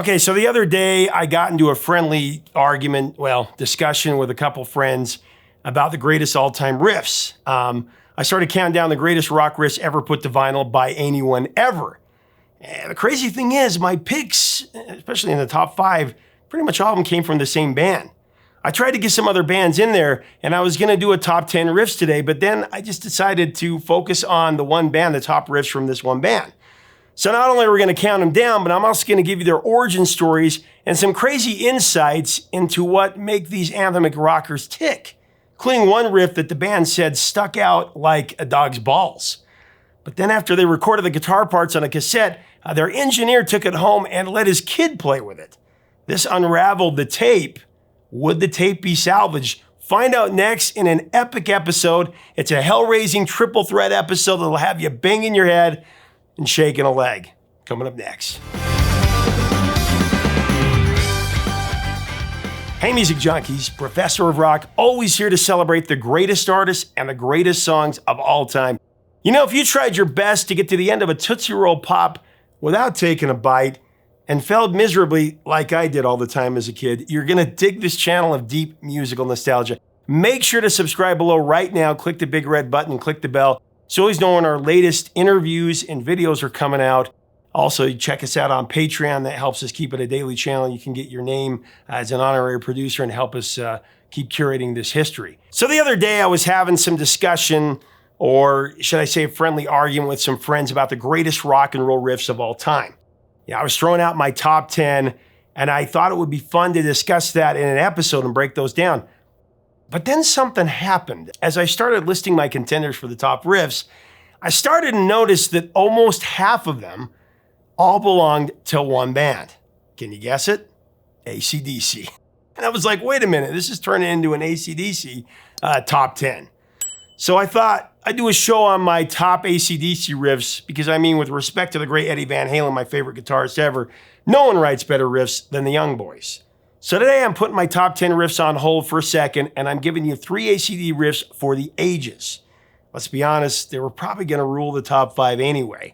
Okay, so the other day I got into a friendly discussion with a couple friends about the greatest all-time riffs. I started counting down the greatest rock riffs ever put to vinyl by anyone ever. And the crazy thing is, my picks, especially in the top 5, pretty much all of them came from the same band. I tried to get some other bands in there, and I was gonna do a top 10 riffs today, but then I just decided to focus on the one band, the top riffs from this one band. So not only are we gonna count them down, but I'm also gonna give you their origin stories and some crazy insights into what make these anthemic rockers tick, including one riff that the band said stuck out like a dog's balls. But then after they recorded the guitar parts on a cassette, their engineer took it home and let his kid play with it. This unraveled the tape. Would the tape be salvaged? Find out next in an epic episode. It's a hell-raising triple threat episode that'll have you banging your head and shaking a leg. Coming up next. Hey music junkies, Professor of Rock, always here to celebrate the greatest artists and the greatest songs of all time. You know, if you tried your best to get to the end of a Tootsie Roll Pop without taking a bite and failed miserably like I did all the time as a kid, you're gonna dig this channel of deep musical nostalgia. Make sure to subscribe below right now, click the big red button, and click the bell, so you always know when our latest interviews and videos are coming out. Also, check us out on Patreon. That helps us keep it a daily channel. You can get your name as an honorary producer and help us keep curating this history. So the other day I was having some discussion, or should I say a friendly argument with some friends about the greatest rock and roll riffs of all time. Yeah, I was throwing out my top 10, and I thought it would be fun to discuss that in an episode and break those down. But then something happened. As I started listing my contenders for the top riffs, I started to notice that almost half of them all belonged to one band. Can you guess it? acdc. And I was like, wait a minute, this is turning into an acdc top 10. So I thought I'd do a show on my top acdc riffs because, I mean, with respect to the great Eddie Van Halen, my favorite guitarist ever, no one writes better riffs than the Young Boys. So today I'm putting my top 10 riffs on hold for a second, and I'm giving you 3 ACD riffs for the ages. Let's be honest, they were probably gonna rule the top 5 anyway.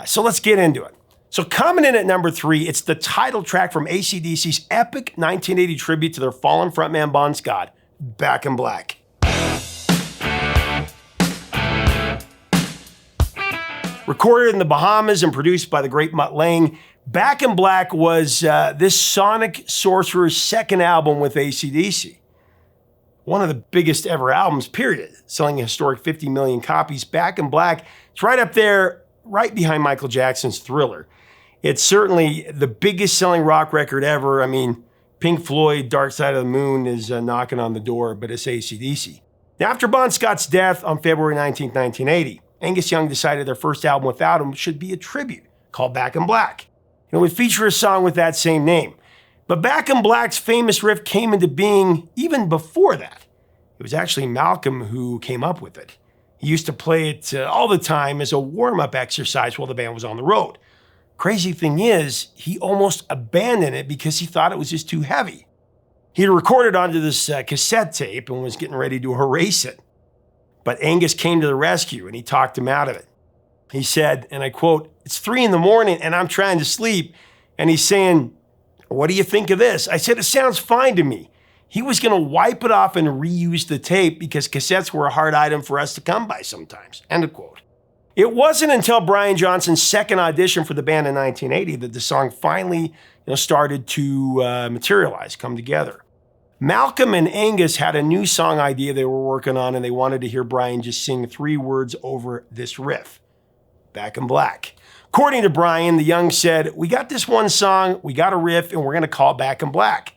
So let's get into it. So coming in at number 3, it's the title track from AC/DC's epic 1980 tribute to their fallen frontman Bon Scott, Back in Black. Recorded in the Bahamas and produced by the great Mutt Lange, Back in Black was this sonic sorcerer's second album with AC/DC. One of the biggest ever albums, period. Selling a historic 50 million copies. Back in Black, it's right up there, right behind Michael Jackson's Thriller. It's certainly the biggest selling rock record ever. I mean, Pink Floyd, Dark Side of the Moon is knocking on the door, but it's AC/DC. Now, after Bon Scott's death on February 19, 1980, Angus Young decided their first album without him should be a tribute called Back in Black. It would feature a song with that same name. But Back in Black's famous riff came into being even before that. It was actually Malcolm who came up with it. He used to play it all the time as a warm-up exercise while the band was on the road. Crazy thing is, he almost abandoned it because he thought it was just too heavy. He had recorded onto this cassette tape and was getting ready to erase it. But Angus came to the rescue and he talked him out of it. He said, and I quote, "It's 3 a.m. and I'm trying to sleep." And he's saying, "What do you think of this?" I said, "It sounds fine to me." He was gonna wipe it off and reuse the tape because cassettes were a hard item for us to come by sometimes, end of quote. It wasn't until Brian Johnson's second audition for the band in 1980 that the song finally started to materialize, come together. Malcolm and Angus had a new song idea they were working on, and they wanted to hear Brian just sing 3 words over this riff, Back in Black. According to Brian, the Young said, "We got this one song, we got a riff, and we're gonna call it Back in Black.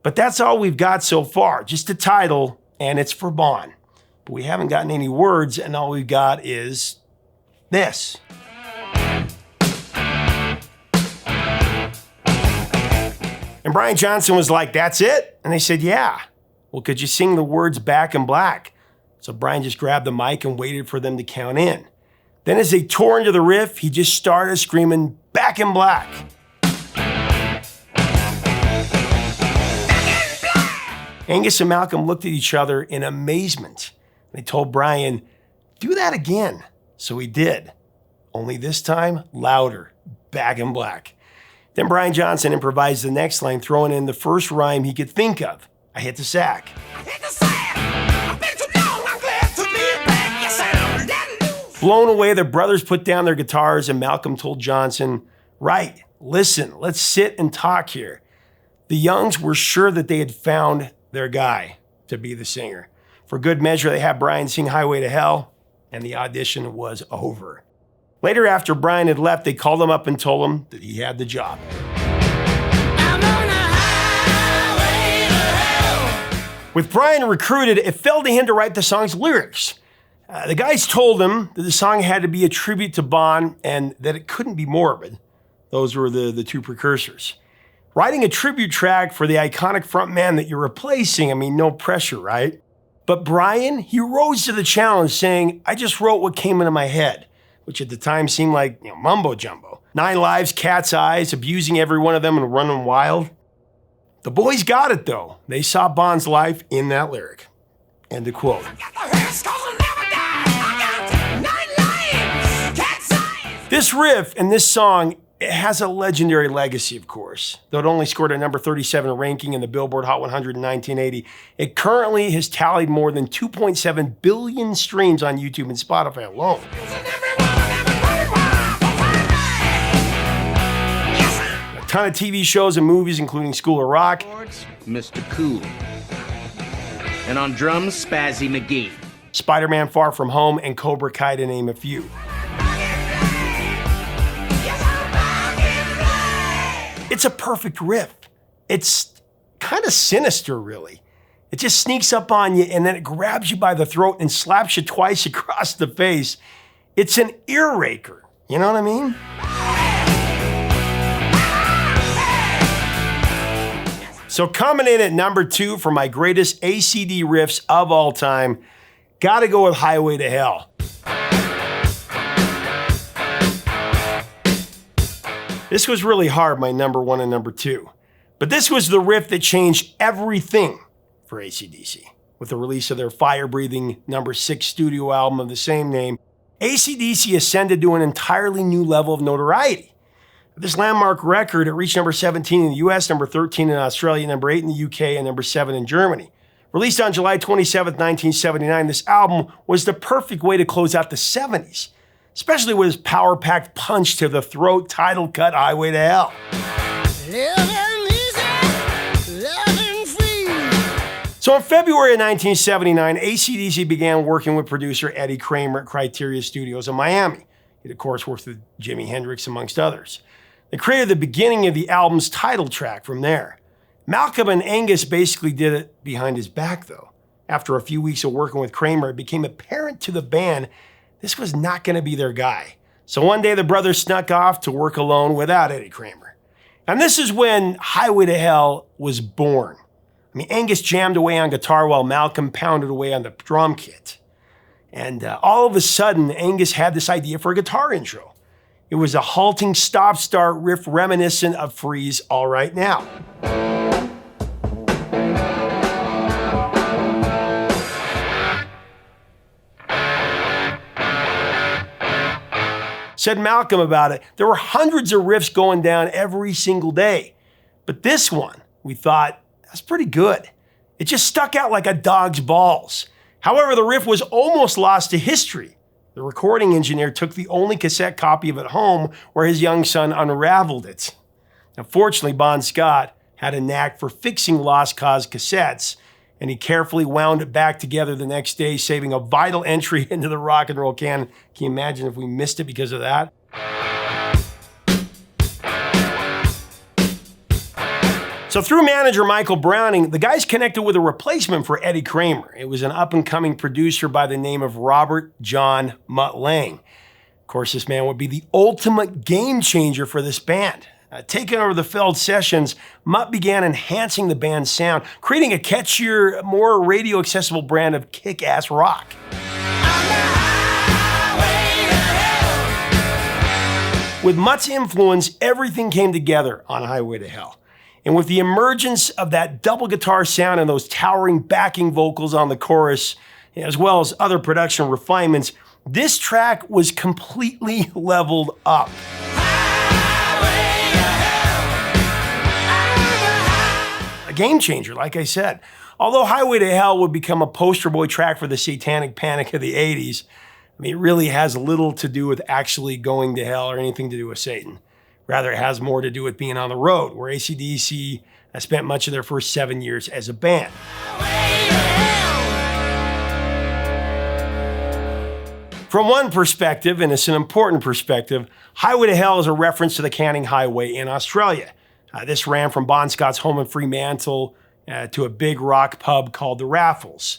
But that's all we've got so far, just the title, and it's for Bon. But we haven't gotten any words, and all we've got is this." And Brian Johnson was like, "That's it?" And they said, "Yeah." "Well, could you sing the words Back in Black?" So Brian just grabbed the mic and waited for them to count in. Then as they tore into the riff, he just started screaming, "Back in Black." Angus and Malcolm looked at each other in amazement. They told Brian, "Do that again." So he did, only this time louder, Back in Black. Then Brian Johnson improvised the next line, throwing in the first rhyme he could think of. I hit the sack. Blown away, the brothers put down their guitars and Malcolm told Johnson, right, listen, let's sit and talk here. The Youngs were sure that they had found their guy to be the singer. For good measure, they had Brian sing Highway to Hell, and the audition was over. Later, after Brian had left, they called him up and told him that he had the job. With Brian recruited, it fell to him to write the song's lyrics. The guys told him that the song had to be a tribute to Bon and that it couldn't be morbid. Those were the two precursors. Writing a tribute track for the iconic frontman that you're replacing, I mean, no pressure, right? But Brian, he rose to the challenge saying, I just wrote what came into my head, which at the time seemed like mumbo jumbo. 9 lives, cat's eyes, abusing every one of them and running wild. The boys got it though. They saw Bon's life in that lyric. End of quote. This riff and this song, it has a legendary legacy, of course. Though it only scored a number 37 ranking in the Billboard Hot 100 in 1980, it currently has tallied more than 2.7 billion streams on YouTube and Spotify alone. A ton of TV shows and movies, including School of Rock. Mr. Cool. And on drums, Spazzy McGee. Spider-Man Far From Home, and Cobra Kai, to name a few. It's a perfect riff. It's kind of sinister, really. It just sneaks up on you and then it grabs you by the throat and slaps you twice across the face. It's an ear raker. You know what I mean? So coming in at number 2 for my greatest ACD riffs of all time, gotta go with Highway to Hell. This was really hard, my number 1 and number 2. But this was the riff that changed everything for AC/DC. With the release of their fire-breathing number 6 studio album of the same name, AC/DC ascended to an entirely new level of notoriety. This landmark record, it reached number 17 in the US, number 13 in Australia, number 8 in the UK, and number 7 in Germany. Released on July 27, 1979, this album was the perfect way to close out the 70s. Especially with his power-packed punch to the throat title cut Highway to Hell. So in February of 1979, AC/DC began working with producer Eddie Kramer at Criteria Studios in Miami. He, of course, worked with Jimi Hendrix, amongst others. They created the beginning of the album's title track from there. Malcolm and Angus basically did it behind his back, though. After a few weeks of working with Kramer, it became apparent to the band this was not going to be their guy. So one day the brothers snuck off to work alone without Eddie Kramer. And this is when Highway to Hell was born. I mean, Angus jammed away on guitar while Malcolm pounded away on the drum kit. And all of a sudden, Angus had this idea for a guitar intro. It was a halting stop-start riff reminiscent of Free's All Right Now. Said Malcolm about it, there were hundreds of riffs going down every single day. But this one, we thought, that's pretty good. It just stuck out like a dog's balls. However, the riff was almost lost to history. The recording engineer took the only cassette copy of it home where his young son unraveled it. Now, fortunately, Bon Scott had a knack for fixing lost cause cassettes, and he carefully wound it back together the next day, saving a vital entry into the rock and roll canon. Can you imagine if we missed it because of that? So through manager Michael Browning, the guys connected with a replacement for Eddie Kramer. It was an up-and-coming producer by the name of Robert John Mutt Lange. Of course, this man would be the ultimate game changer for this band. Taking over the failed sessions, Mutt began enhancing the band's sound, creating a catchier, more radio-accessible brand of kick-ass rock. With Mutt's influence, everything came together on Highway to Hell. And with the emergence of that double guitar sound and those towering backing vocals on the chorus, as well as other production refinements, this track was completely leveled up. a game changer, like I said. Although Highway to Hell would become a poster boy track for the satanic panic of the 80s, I mean, it really has little to do with actually going to hell or anything to do with Satan. Rather, it has more to do with being on the road, where acdc spent much of their first 7 years as a band. From one perspective, and it's an important perspective, Highway to Hell is a reference to the Canning Highway in Australia. This ran from Bon Scott's home in Fremantle to a big rock pub called the Raffles.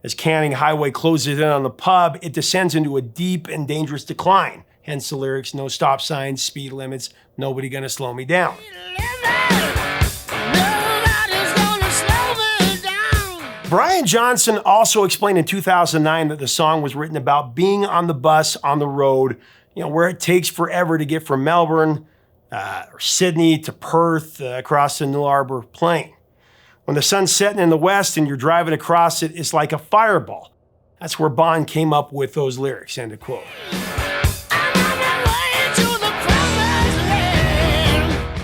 As Canning Highway closes in on the pub, it descends into a deep and dangerous decline. Hence the lyrics, no stop signs, speed limits, nobody gonna slow me down. Brian Johnson also explained in 2009 that the song was written about being on the bus on the road, where it takes forever to get from Melbourne or Sydney to Perth across the Nullarbor Plain. When the sun's setting in the west and you're driving across it, it's like a fireball. That's where Bon came up with those lyrics, end of quote.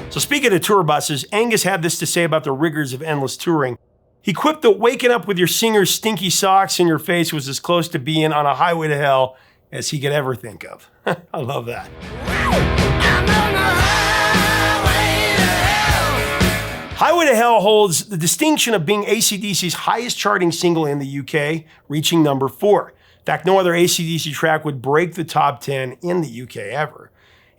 So speaking of tour buses, Angus had this to say about the rigors of endless touring. He quipped that waking up with your singer's stinky socks in your face was as close to being on a highway to hell as he could ever think of. I love that. Highway to Hell holds the distinction of being AC/DC's highest charting single in the UK, reaching number 4. In fact, no other AC/DC track would break the top 10 in the UK ever.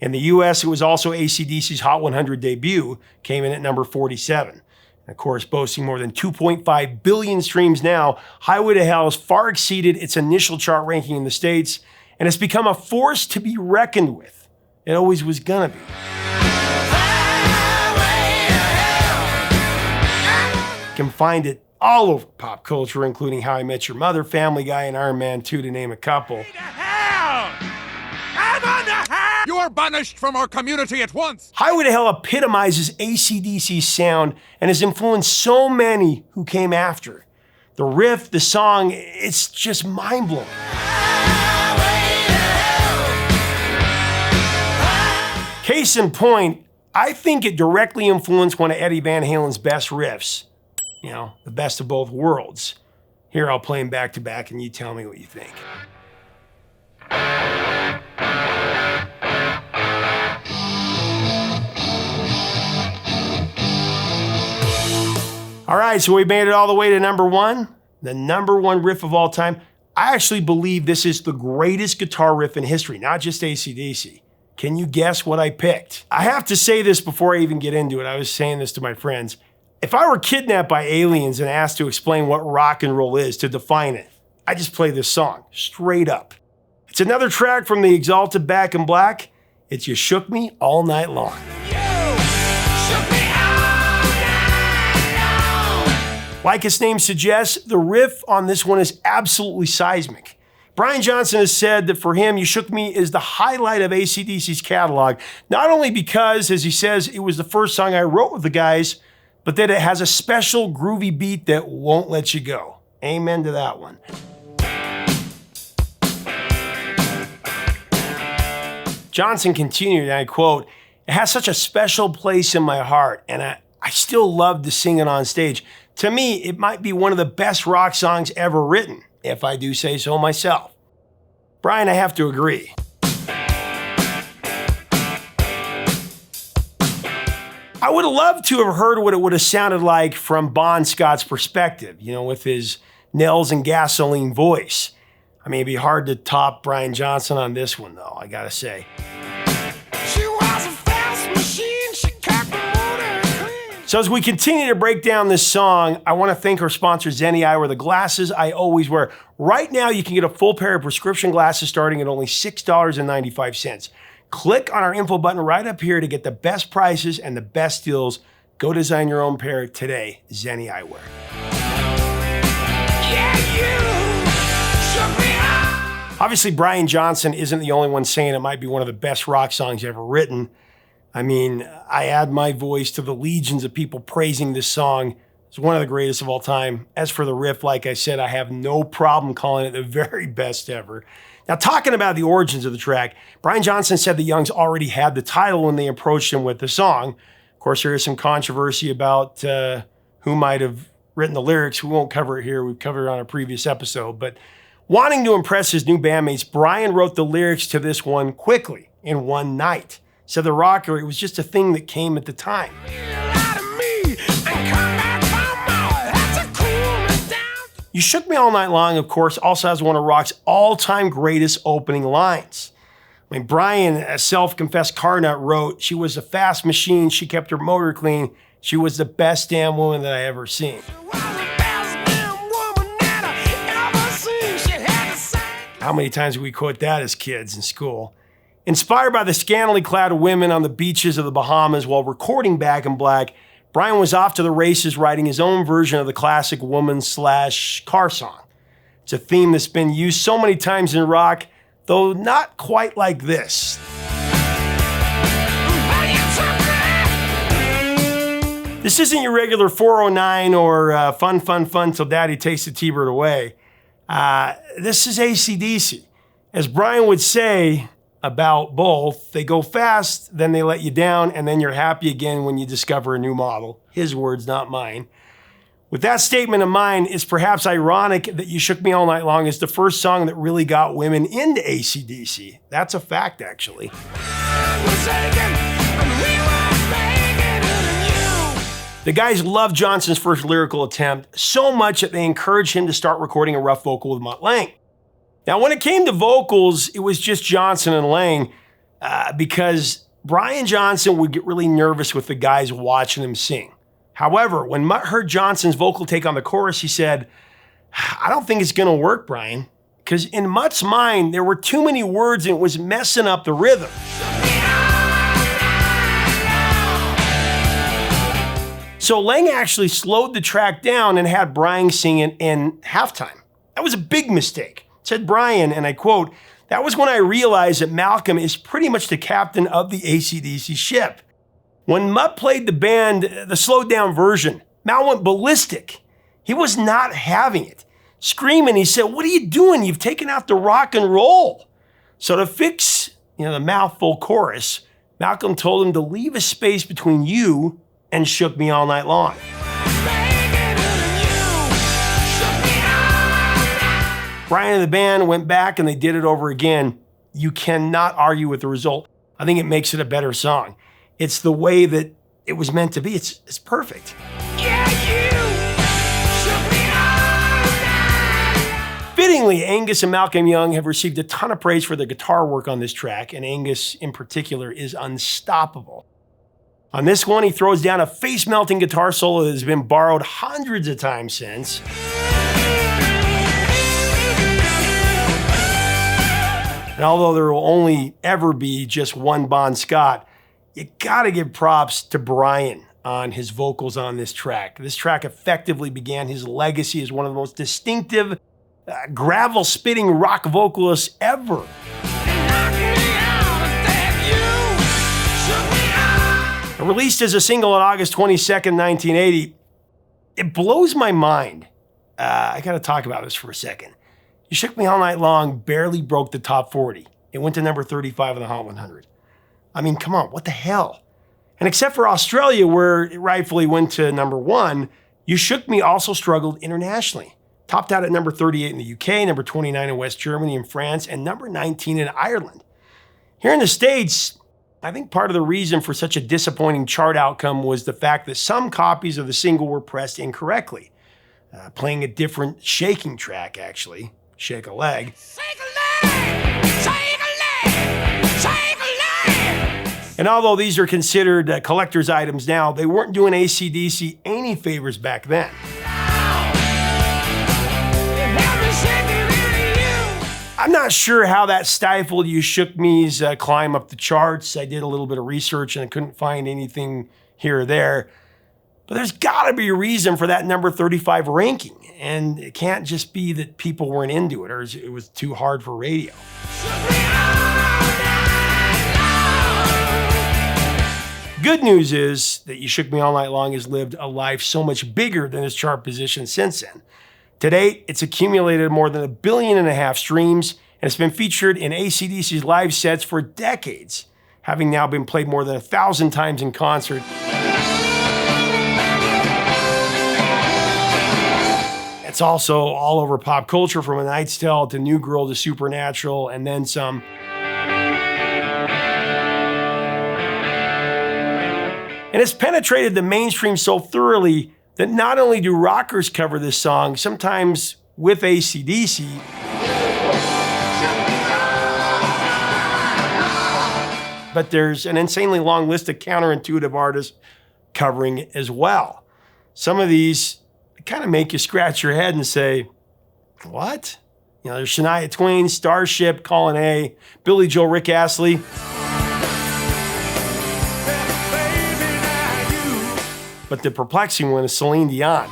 In the US, it was also AC/DC's Hot 100 debut, came in at number 47. Of course, boasting more than 2.5 billion streams now, Highway to Hell has far exceeded its initial chart ranking in the States, and it's become a force to be reckoned with. It always was gonna be. You can find it all over pop culture, including How I Met Your Mother, Family Guy, and Iron Man 2, to name a couple. You are banished from our community at once! Highway to Hell epitomizes AC/DC's sound and has influenced so many who came after. The riff, the song, it's just mind-blowing. Case in point, I think it directly influenced one of Eddie Van Halen's best riffs. The best of both worlds. Here, I'll play them back to back and you tell me what you think. All right, so we made it all the way to number 1, the number 1 riff of all time. I actually believe this is the greatest guitar riff in history, not just AC/DC. Can you guess what I picked? I have to say this before I even get into it. I was saying this to my friends. If I were kidnapped by aliens and asked to explain what rock and roll is, to define it, I just play this song, straight up. It's another track from the Exalted Back in Black. It's You Shook Me All Night Long. Like its name suggests, the riff on this one is absolutely seismic. Brian Johnson has said that for him, You Shook Me is the highlight of AC/DC's catalog, not only because, as he says, it was the first song I wrote with the guys, but that it has a special groovy beat that won't let you go. Amen to that one. Johnson continued, and I quote, "It has such a special place in my heart, and I still love to sing it on stage. To me, it might be one of the best rock songs ever written, if I do say so myself." Brian, I have to agree. I would have loved to have heard what it would have sounded like from Bon Scott's perspective, with his Nels and gasoline voice. I mean, it'd be hard to top Brian Johnson on this one, though, I gotta say. She was a fast machine, she kept the motor clean. So as we continue to break down this song, I want to thank our sponsor, Zenni Eyewear, the glasses I always wear. Right now, you can get a full pair of prescription glasses starting at only $6.95. Click on our info button right up here to get the best prices and the best deals. Go design your own pair today, Zenni Eyewear. Obviously, Brian Johnson isn't the only one saying it might be one of the best rock songs ever written. I mean, I add my voice to the legions of people praising this song. It's one of the greatest of all time. As for the riff, like I said, I have no problem calling it the very best ever. Now, talking about the origins of the track, Brian Johnson said the Youngs already had the title when they approached him with the song. Of course, there is some controversy about who might have written the lyrics. We won't cover it here. We've covered it on a previous episode. But wanting to impress his new bandmates, Brian wrote the lyrics to this one quickly in one night. Said the rocker, it was just a thing that came at the time. You Shook Me All Night Long, of course, also has one of rock's all-time greatest opening lines. I mean, Brian, a self-confessed car nut, wrote, "She was a fast machine, she kept her motor clean, she was the best damn woman that I ever seen." How many times did we quote that as kids in school? Inspired by the scantily clad women on the beaches of the Bahamas while recording Back in Black, Brian was off to the races writing his own version of the classic woman/car song. It's a theme that's been used so many times in rock, though not quite like this. This isn't your regular 409 or fun, fun, fun till daddy takes the T-bird away. This is acdc. As Brian would say about both, they go fast, then they let you down, and then you're happy again when you discover a new model. His words, not mine. With that statement in mind, it's perhaps ironic that You Shook Me All Night Long is the first song that really got women into acdc. That's a fact, actually. The guys loved Johnson's first lyrical attempt so much that they encouraged him to start recording a rough vocal with Mutt Lange. Now, when it came to vocals, it was just Johnson and Lange because Brian Johnson would get really nervous with the guys watching him sing. However, when Mutt heard Johnson's vocal take on the chorus, he said, "I don't think it's going to work, Brian," because in Mutt's mind, there were too many words and it was messing up the rhythm. So Lange actually slowed the track down and had Brian sing it in halftime. That was a big mistake. Said Brian, and I quote, "That was when I realized that Malcolm is pretty much the captain of the acdc ship." When Mutt played the band, the slowed down version, Mal went ballistic. He was not having it. Screaming, he said, "What are you doing? You've taken out the rock and roll." So to fix, the mouthful chorus, Malcolm told him to leave a space between you and Shook Me All Night Long. Brian and the band went back and they did it over again. You cannot argue with the result. I think it makes it a better song. It's the way that it was meant to be. It's perfect. Fittingly, Angus and Malcolm Young have received a ton of praise for their guitar work on this track, and Angus in particular is unstoppable. On this one, he throws down a face-melting guitar solo that has been borrowed hundreds of times since. And although there will only ever be just one Bon Scott, you gotta give props to Brian on his vocals on this track. This track effectively began his legacy as one of the most distinctive gravel-spitting rock vocalists ever. Released as a single on August 22nd, 1980, it blows my mind. I gotta talk about this for a second. You Shook Me All Night Long barely broke the top 40. It went to number 35 on the Hot 100. I mean, come on, what the hell? And except for Australia, where it rightfully went to number 1, You Shook Me also struggled internationally. Topped out at number 38 in the UK, number 29 in West Germany and France, and number 19 in Ireland. Here in the States, I think part of the reason for such a disappointing chart outcome was the fact that some copies of the single were pressed incorrectly, playing a different shaking track, actually. Shake a leg. Shake a leg! Shake a leg! Shake a leg! And although these are considered collector's items now, they weren't doing acdc any favors back then. I'm not sure how that stifled You Shook Me's climb up the charts. I did a little bit of research and I couldn't find anything here or there. But there's gotta be a reason for that number 35 ranking. And it can't just be that people weren't into it or it was too hard for radio. Good news is that You Shook Me All Night Long has lived a life so much bigger than its chart position since then. To date, it's accumulated more than 1.5 billion streams, and it's been featured in acdc's live sets for decades, having now been played more than 1,000 times in concert. It's also all over pop culture, from A Knight's Tale to New Girl to Supernatural, and then some. And it's penetrated the mainstream so thoroughly that not only do rockers cover this song, sometimes with acdc, but there's an insanely long list of counterintuitive artists covering it as well. Some of these kind of make you scratch your head and say, what? You know, there's Shania Twain, Starship, Colin A, Billy Joel, Rick Astley. But the perplexing one is Celine Dion.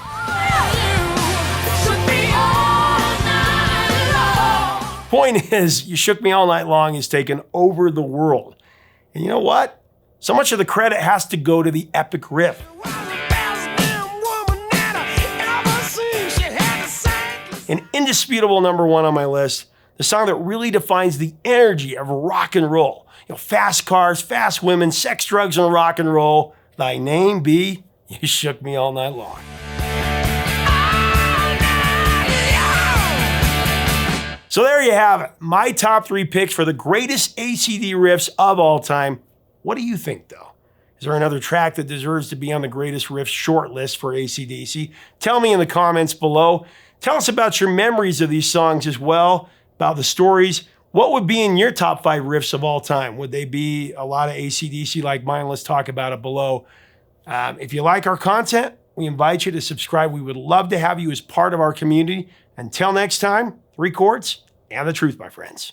Point is, You Shook Me All Night Long has taken over the world. And you know what? So much of the credit has to go to the epic riff. An indisputable number one on my list, the song that really defines the energy of rock and roll. You know, fast cars, fast women, sex, drugs, and rock and roll. Thy name be You Shook Me All Night Long. So there you have it. My top 3 picks for the greatest ACD riffs of all time. What do you think, though? Is there another track that deserves to be on the greatest riffs short list for ACDC? Tell me in the comments below. Tell us about your memories of these songs as well, about the stories. What would be in your top 5 riffs of all time? Would they be a lot of ACDC like mine? Let's talk about it below. If you like our content, we invite you to subscribe. We would love to have you as part of our community. Until next time, 3 chords and the truth, my friends.